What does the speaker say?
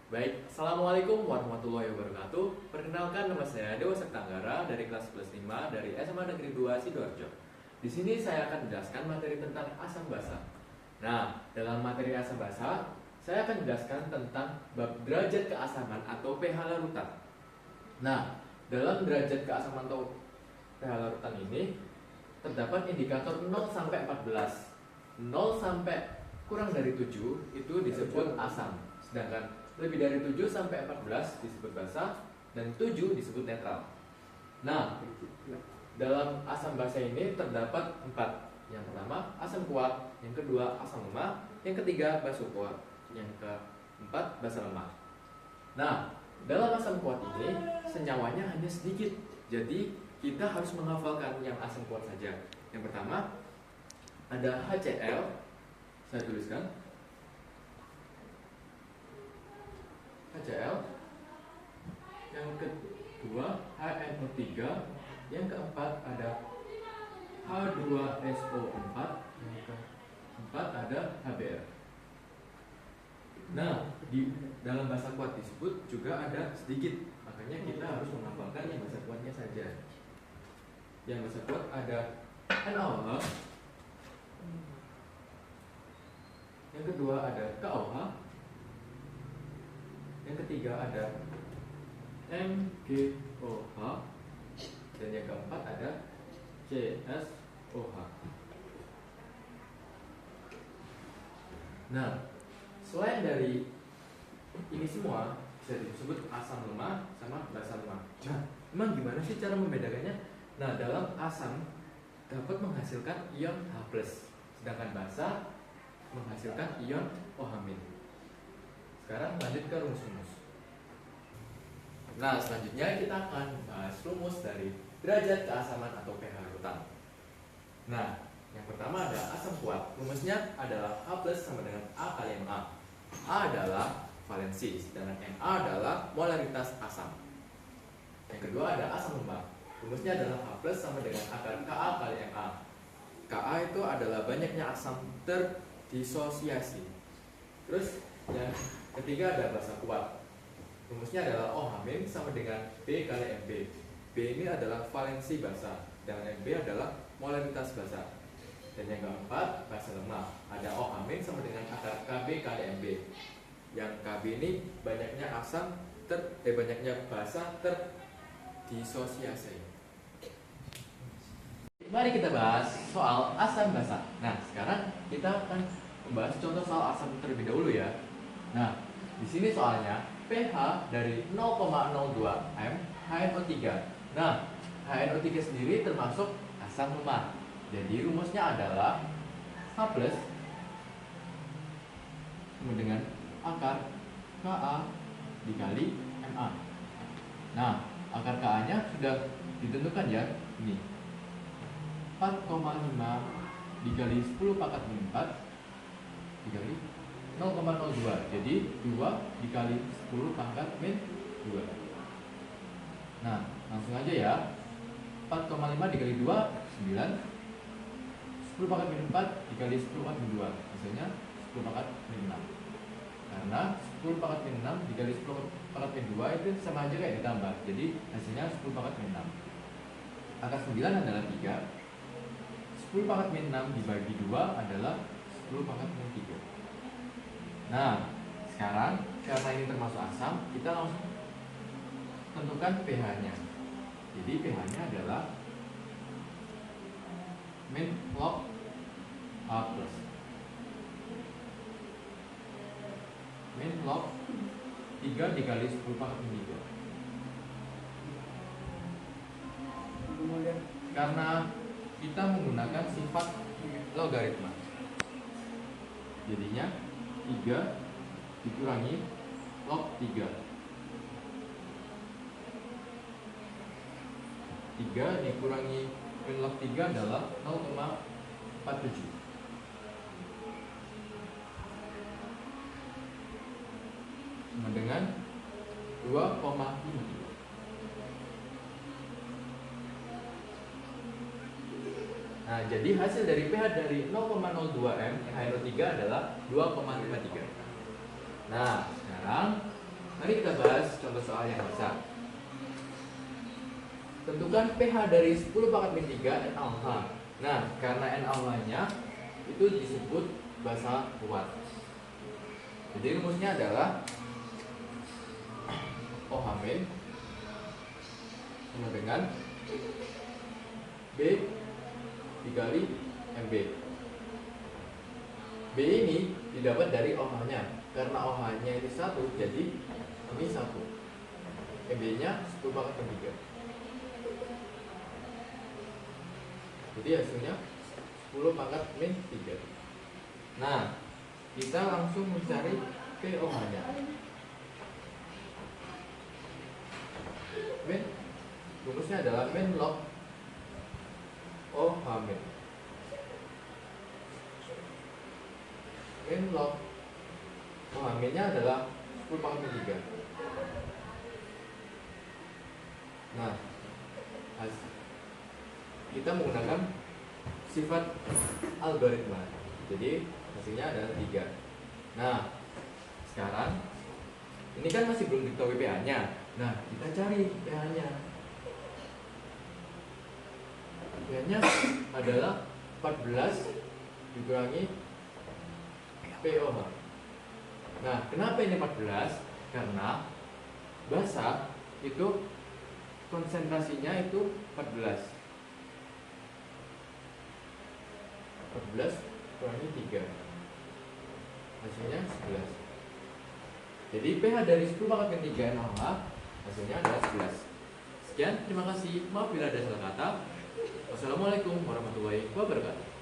Baik, Assalamualaikum warahmatullahi wabarakatuh. Perkenalkan, nama saya Dewa Sektanggara dari kelas 5 dari SMA Negeri 2 Sidoarjo. Di sini saya akan menjelaskan materi tentang asam basa. Nah, dalam materi asam basa, saya akan menjelaskan tentang bab derajat keasaman atau pH larutan. Nah, dalam derajat keasaman atau pH larutan ini terdapat indikator 0 sampai 14. 0 sampai kurang dari 7 itu disebut asam. Sedangkan lebih dari 7 sampai 14 disebut basa dan 7 disebut netral. Nah, dalam asam basa ini terdapat 4. Yang pertama asam kuat, yang kedua asam lemah, yang ketiga basa kuat, yang keempat basa lemah. Nah, dalam asam kuat ini senyawanya hanya sedikit. Jadi, kita harus menghafalkan yang asam kuat saja. Yang pertama ada HCl. Saya tuliskan HCl, yang kedua HNO3, yang keempat ada H2SO4, yang keempat ada HBr. Nah, di dalam basa kuat disebut juga ada sedikit, makanya kita harus menghafalkan yang basa kuatnya saja. Yang basa kuat ada NaOH, yang kedua ada KOH, yang ketiga ada MgOH, dan yang keempat ada CSOH. Nah, selain dari ini semua bisa disebut asam lemah sama basa lemah. Nah, emang gimana sih cara membedakannya? Nah, dalam asam dapat menghasilkan ion H+, sedangkan basa menghasilkan ion OH-. Sekarang lanjut ke rumus-rumus. Nah, selanjutnya kita akan bahas rumus dari derajat keasaman atau pH larutan. Nah, yang pertama ada asam kuat. Rumusnya adalah H+ sama dengan A kali Ma. A adalah valensi, sedangkan Ma adalah molaritas asam. Yang kedua ada asam lemah. Rumusnya adalah H+ sama dengan akar Ka kali Ma. Ka itu adalah banyaknya asam terdisosiasi. Terus yang ketiga ada basa kuat. Rumusnya adalah OH- sama dengan B kali Mb. B ini adalah valensi basa, dan Mb adalah molaritas basa. Dan yang keempat basa lemah. Ada OH- sama dengan akar Kb kali Mb. Yang Kb ini banyaknya asam banyaknya basa terdisosiasi. Mari kita bahas soal asam basa. Nah, sekarang kita akan membahas contoh soal asam terlebih dahulu ya. Nah, di sini soalnya pH dari 0,02 m HNO3. Nah, HNO3 sendiri termasuk asam lemah. Jadi rumusnya adalah H+ sama dengan akar Ka dikali Ma. Nah, akar Ka-nya sudah ditentukan ya. Ini 4,5 dikali 10 pangkat min 4 dikali 0,02. Jadi 2 dikali 10 pangkat min 2. Nah, langsung aja ya. 4,5 dikali 2 9. 10 pangkat min 4 dikali 10 pangkat min 2, hasilnya 10 pangkat min 6. Karena 10 pangkat min 6 dikali 10 pangkat min 2 itu sama aja kayak ditambah. Jadi hasilnya 10 pangkat min 6. Akar 9 adalah 3. 10 pangkat min 6 dibagi 2 adalah 10 pangkat min 3. Nah, sekarang karena ini termasuk asam, kita langsung tentukan pH-nya. Jadi pH-nya adalah min log H+. Min log 3 dikali 10 pangkat min 3. Karena kita menggunakan sifat logaritma, jadinya 3 dikurangi log 3. 3 dikurangi min log 3 adalah 0,47. Sama dengan 2,53. Nah, jadi hasil dari pH dari 0,02 m HNO3 adalah 2,53. Nah, sekarang Mari kita bahas contoh soal yang bisa. Tentukan pH dari 10 pangkat min 3 NaOH. Nah, karena NaOH-nya itu disebut basa kuat. Jadi rumusnya adalah OH min sama dengan B dikali MB. B ini didapat dari OH-nya. Karena OH-nya ini 1, jadi ini 1. MB-nya 10 pangkat min 3. Jadi hasilnya 10 pangkat min 3. Nah, kita langsung mencari pOH-nya. Min, rumusnya adalah min log OH min. Min log OH min-nya adalah 10 pangkat min 3. Nah, kita menggunakan sifat algoritma. Jadi hasilnya adalah 3. Nah, sekarang ini kan masih belum diketahui pH-nya. Nah, kita cari pH-nya. pH-nya adalah 14 dikurangi pOH. Nah, kenapa ini 14? Karena basa itu konsentrasinya itu 14 kurangi 3, hasilnya 11. Jadi pH dari 10 pangkat min 3 NaOH hasilnya adalah 11. Sekian, terima kasih. Maaf bila ada salah kata. Wassalamualaikum warahmatullahi wabarakatuh.